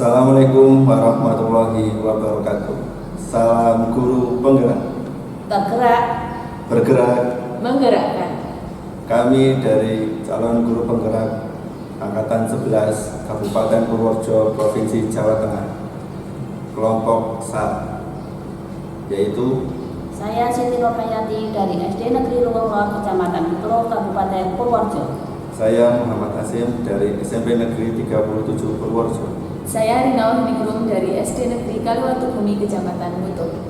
Assalamualaikum warahmatullahi wabarakatuh. Salam guru penggerak. Bergerak, Bergerak. menggerakkan. Kami dari calon guru penggerak Angkatan 11 Kabupaten Purworejo, Provinsi Jawa Tengah. Kelompok 1, yaitu Saya Siti Nurhayati dari SD Negeri Luwulor, Kecamatan Betro, Kabupaten Purworejo. saya Muhammad Hasim dari SMP Negeri 37 Purworejo. Saya Rina Wahidiningrum dari SD Negeri Kaliwatu Bumi, Kecamatan Butuh.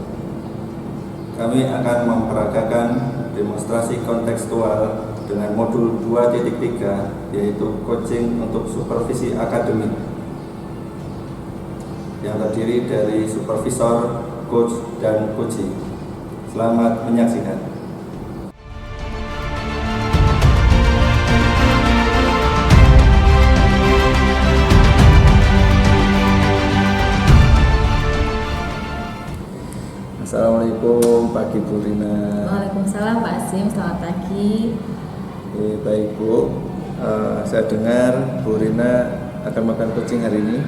Kami akan memperagakan demonstrasi kontekstual dengan modul 2.3, yaitu coaching untuk supervisi akademik, yang terdiri dari supervisor, coach, dan coachee. Selamat menyaksikan. Assalamualaikum, pagi Bu Rina. Waalaikumsalam Pak Asim, selamat pagi. Baik Bu, saya dengar Bu Rina akan makan coaching hari ini.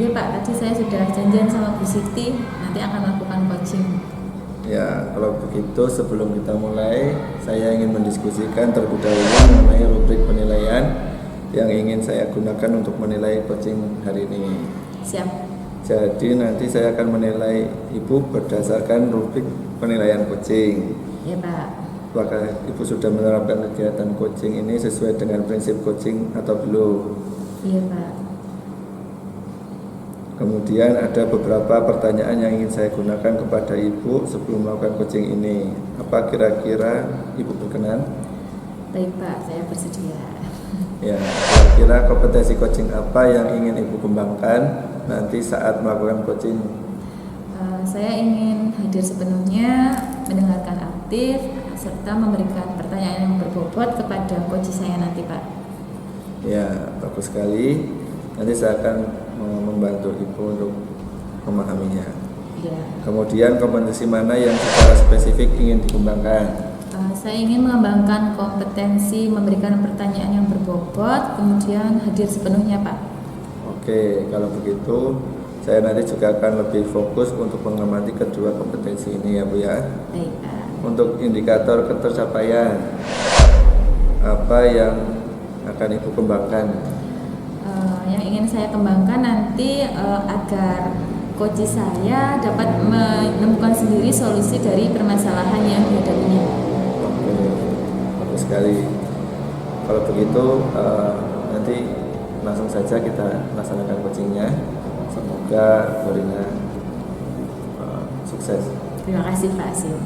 Iya Pak, tadi saya sudah janjian sama Bu Siti, nanti akan melakukan coaching. Ya, kalau begitu sebelum kita mulai, saya ingin mendiskusikan terlebih dahulu mengenai rubrik penilaian yang ingin saya gunakan untuk menilai coaching hari ini. Siap. Jadi nanti saya akan menilai Ibu berdasarkan rubrik penilaian coaching. Iya Pak. Apakah Ibu sudah menerapkan kegiatan coaching ini sesuai dengan prinsip coaching atau belum? Iya Pak. Kemudian ada beberapa pertanyaan yang ingin saya gunakan kepada Ibu sebelum melakukan coaching ini. Apa kira-kira Ibu berkenan? Baik Pak, saya bersedia. Ya, kira-kira kompetensi coaching apa yang ingin Ibu kembangkan nanti saat melakukan coaching? Saya ingin hadir sepenuhnya, mendengarkan aktif, serta memberikan pertanyaan yang berbobot kepada coach saya nanti Pak. Ya, bagus sekali. Nanti saya akan membantu Ibu untuk memahaminya. Ya. Kemudian kompetensi mana yang secara spesifik ingin dikembangkan? Saya ingin mengembangkan kompetensi memberikan pertanyaan yang berbobot, kemudian hadir sepenuhnya Pak. Oke, kalau begitu saya nanti juga akan lebih fokus untuk mengamati kedua kompetensi ini ya Bu ya. Baik Pak. Untuk indikator ketercapaian, apa yang akan Ibu kembangkan? Yang ingin saya kembangkan nanti agar coach saya dapat menemukan sendiri solusi dari permasalahan yang dihadapinya. Oke, bagus sekali. Kalau begitu nanti langsung saja kita laksanakan coachingnya. Semoga Bu Rina sukses. Terima kasih Pak Asim.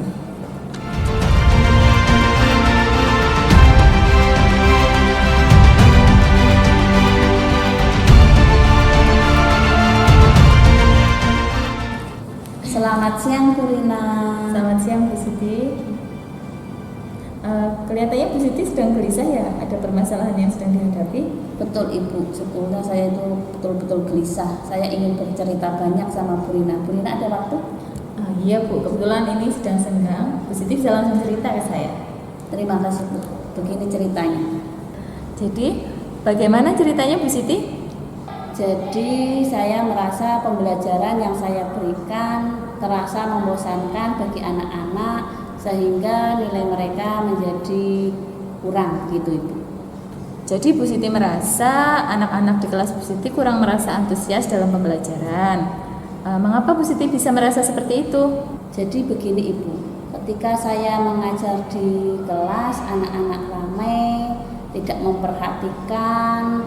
Selamat siang, Bu Rina. Selamat siang Bu Siti. Kelihatannya Bu Siti sedang gelisah ya, ada permasalahan yang sedang dihadapi. Betul Ibu, sebetulnya saya itu betul-betul gelisah. Saya ingin bercerita banyak sama Bu Rina. Bu Rina ada waktu? Iya Bu, kebetulan ini sedang senggang. Bu Siti bisa langsung cerita ke saya. Terima kasih Bu. Begini ceritanya. Jadi, bagaimana ceritanya Bu Siti? Jadi saya merasa pembelajaran yang saya berikan terasa membosankan bagi anak-anak sehingga nilai mereka menjadi kurang gitu Ibu. Jadi Bu Siti merasa anak-anak di kelas Bu Siti kurang merasa antusias dalam pembelajaran. Mengapa Bu Siti bisa merasa seperti itu? Jadi begini Ibu, ketika saya mengajar di kelas anak-anak ramai, tidak memperhatikan,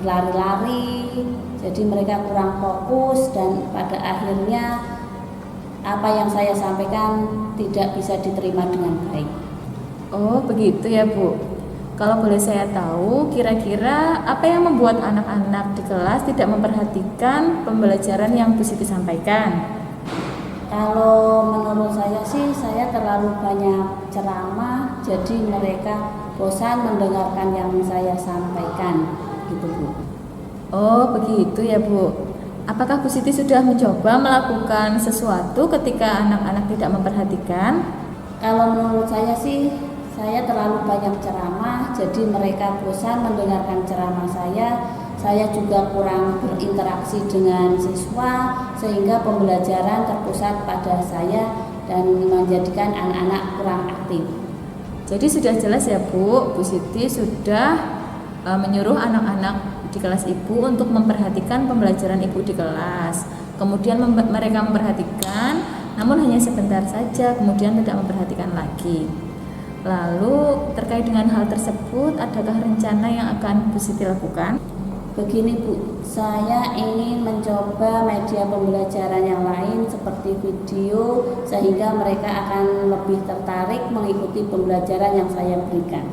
lari-lari, jadi mereka kurang fokus dan pada akhirnya apa yang saya sampaikan tidak bisa diterima dengan baik. Oh begitu ya Bu. Kalau boleh saya tahu, kira-kira apa yang membuat anak-anak di kelas tidak memperhatikan pembelajaran yang Bu Siti sampaikan? Kalau menurut saya sih, saya terlalu banyak ceramah, jadi mereka bosan mendengarkan yang saya sampaikan. Gitu Bu. Oh begitu ya Bu. Apakah Bu Siti sudah mencoba melakukan sesuatu ketika anak-anak tidak memperhatikan? Kalau menurut saya sih, saya terlalu banyak ceramah, jadi mereka bosan mendengarkan ceramah saya. saya juga kurang berinteraksi dengan siswa sehingga pembelajaran terpusat pada saya dan menjadikan anak-anak kurang aktif. Jadi sudah jelas ya Bu Siti sudah menyuruh anak-anak di kelas Ibu untuk memperhatikan pembelajaran Ibu di kelas. Kemudian mereka memperhatikan, namun hanya sebentar saja, kemudian tidak memperhatikan lagi. Lalu terkait dengan hal tersebut, adakah rencana yang akan Bu Siti lakukan? Begini Bu, saya ingin mencoba media pembelajaran yang lain seperti video sehingga mereka akan lebih tertarik mengikuti pembelajaran yang saya berikan.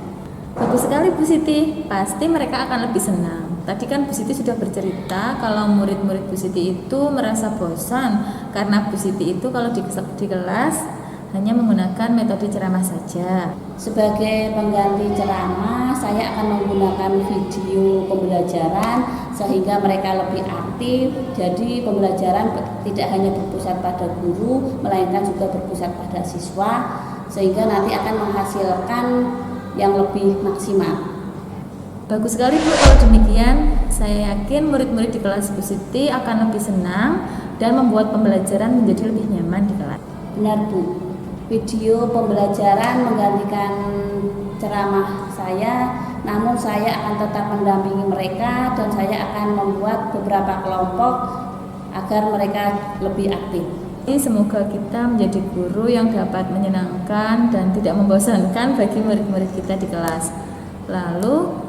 Bagus sekali Bu Siti, pasti mereka akan lebih senang. Tadi kan Bu Siti sudah bercerita kalau murid-murid Bu Siti itu merasa bosan karena Bu Siti itu kalau di kelas hanya menggunakan metode ceramah saja. Sebagai pengganti ceramah, saya akan menggunakan video pembelajaran sehingga mereka lebih aktif. Jadi pembelajaran tidak hanya berpusat pada guru, melainkan juga berpusat pada siswa, sehingga nanti akan menghasilkan yang lebih maksimal. Bagus sekali Bu, kalau demikian saya yakin murid-murid di kelas Bu Siti akan lebih senang dan membuat pembelajaran menjadi lebih nyaman di kelas. Benar Bu, video pembelajaran menggantikan ceramah saya, namun saya akan tetap mendampingi mereka dan saya akan membuat beberapa kelompok agar mereka lebih aktif. Semoga kita menjadi guru yang dapat menyenangkan dan tidak membosankan bagi murid-murid kita di kelas. Lalu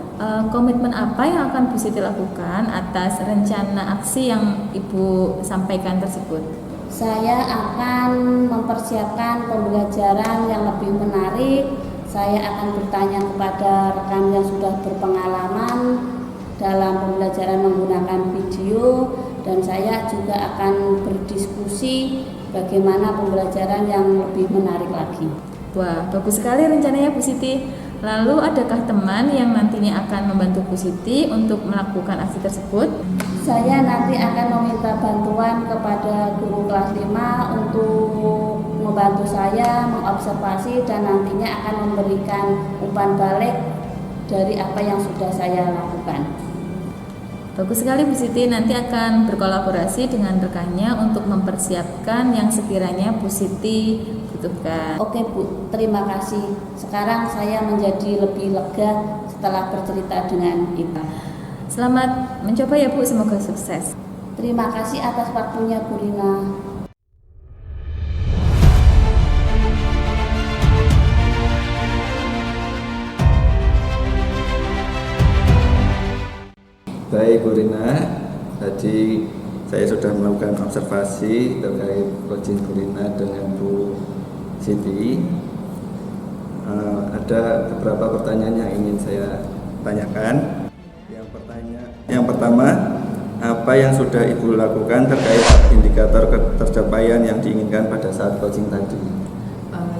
komitmen apa yang akan Bu Siti lakukan atas rencana aksi yang Ibu sampaikan tersebut? Saya akan mempersiapkan pembelajaran yang lebih menarik. Saya akan bertanya kepada rekan yang sudah berpengalaman dalam pembelajaran menggunakan video, dan saya juga akan berdiskusi bagaimana pembelajaran yang lebih menarik lagi. Wah, bagus sekali rencananya Bu Siti. Lalu adakah teman yang nantinya akan membantu Bu Siti untuk melakukan aksi tersebut? Saya nanti akan meminta bantuan kepada guru kelas 5 untuk membantu saya mengobservasi dan nantinya akan memberikan umpan balik dari apa yang sudah saya lakukan. Bagus sekali Bu Siti, nanti akan berkolaborasi dengan rekannya untuk mempersiapkan yang sekiranya Bu Siti butuhkan. Oke Bu, terima kasih. Sekarang saya menjadi lebih lega setelah bercerita dengan Ibu. Selamat mencoba ya Bu, semoga sukses. Terima kasih atas waktunya Bu Rina. Baik Bu Rina, tadi saya sudah melakukan observasi terkait coaching Bu Rina dengan Bu Siti. Ada beberapa pertanyaan yang ingin saya tanyakan. Yang pertama, apa yang sudah Ibu lakukan terkait indikator tercapaian yang diinginkan pada saat coaching tadi?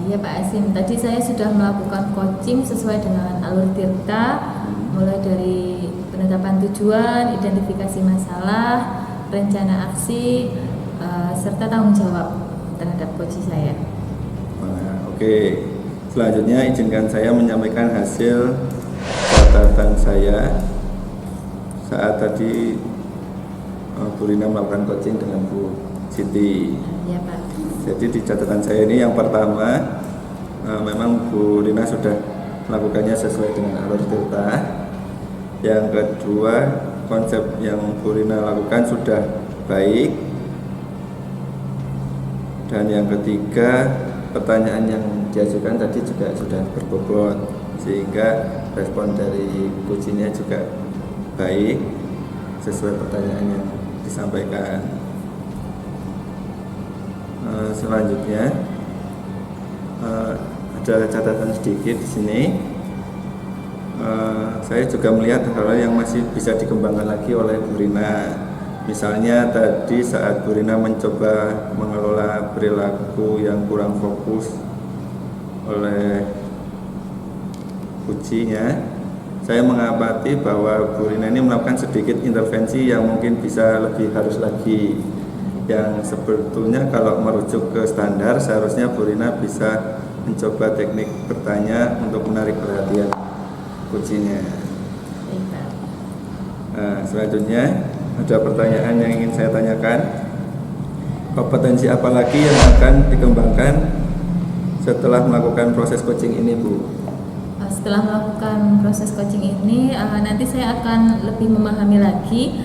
Iya Pak Asim, tadi saya sudah melakukan coaching sesuai dengan alur Tirta, mulai dari penetapan tujuan, identifikasi masalah, rencana aksi, serta tanggung jawab terhadap coaching saya. Oke. Selanjutnya izinkan saya menyampaikan hasil catatan saya saat tadi Bu Rina melakukan coaching dengan Bu Siti. Iya Pak. Jadi di catatan saya ini yang pertama, memang Bu Rina sudah melakukannya sesuai dengan alur Tirta. Yang kedua, konsep yang Bu Rina lakukan sudah baik. Dan yang ketiga, pertanyaan yang diajukan tadi juga sudah berbobot, sehingga respon dari coachingnya juga baik sesuai pertanyaan yang disampaikan. Selanjutnya ada catatan sedikit di sini. Saya juga melihat hal-hal yang masih bisa dikembangkan lagi oleh Bu Rina. Misalnya tadi saat Bu Rina mencoba mengelola perilaku yang kurang fokus oleh ujinya, saya mengamati bahwa Bu Rina ini melakukan sedikit intervensi yang mungkin bisa lebih halus lagi, yang sebetulnya kalau merujuk ke standar seharusnya Bu Rina bisa mencoba teknik bertanya untuk menarik perhatian ujinya. Nah, selanjutnya ada pertanyaan yang ingin saya tanyakan. Kompetensi apa lagi yang akan dikembangkan setelah melakukan proses coaching ini, Bu? Setelah melakukan proses coaching ini, nanti saya akan lebih memahami lagi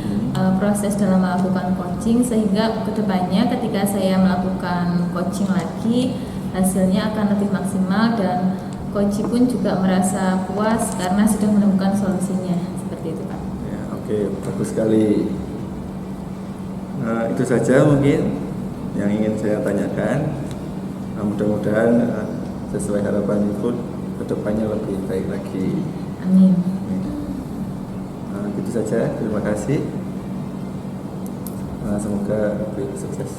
proses dalam melakukan coaching, sehingga kedepannya ketika saya melakukan coaching lagi, hasilnya akan lebih maksimal dan coach pun juga merasa puas karena sudah menemukan solusinya. Seperti itu, Pak. Ya, oke, bagus sekali. Itu saja mungkin yang ingin saya tanyakan. Mudah-mudahan sesuai harapan Ibu kedepannya lebih baik lagi. Amin. Gitu saja, terima kasih. Semoga lebih sukses.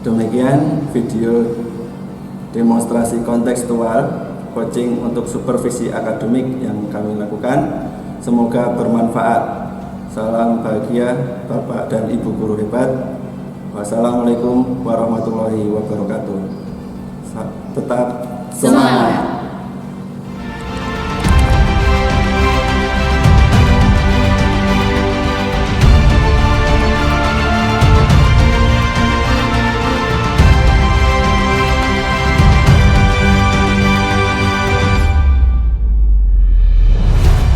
Demikian video demonstrasi kontekstual coaching untuk supervisi akademik yang kami lakukan. Semoga bermanfaat. Salam bahagia Bapak dan Ibu guru hebat. Wassalamualaikum warahmatullahi wabarakatuh. Tetap semangat.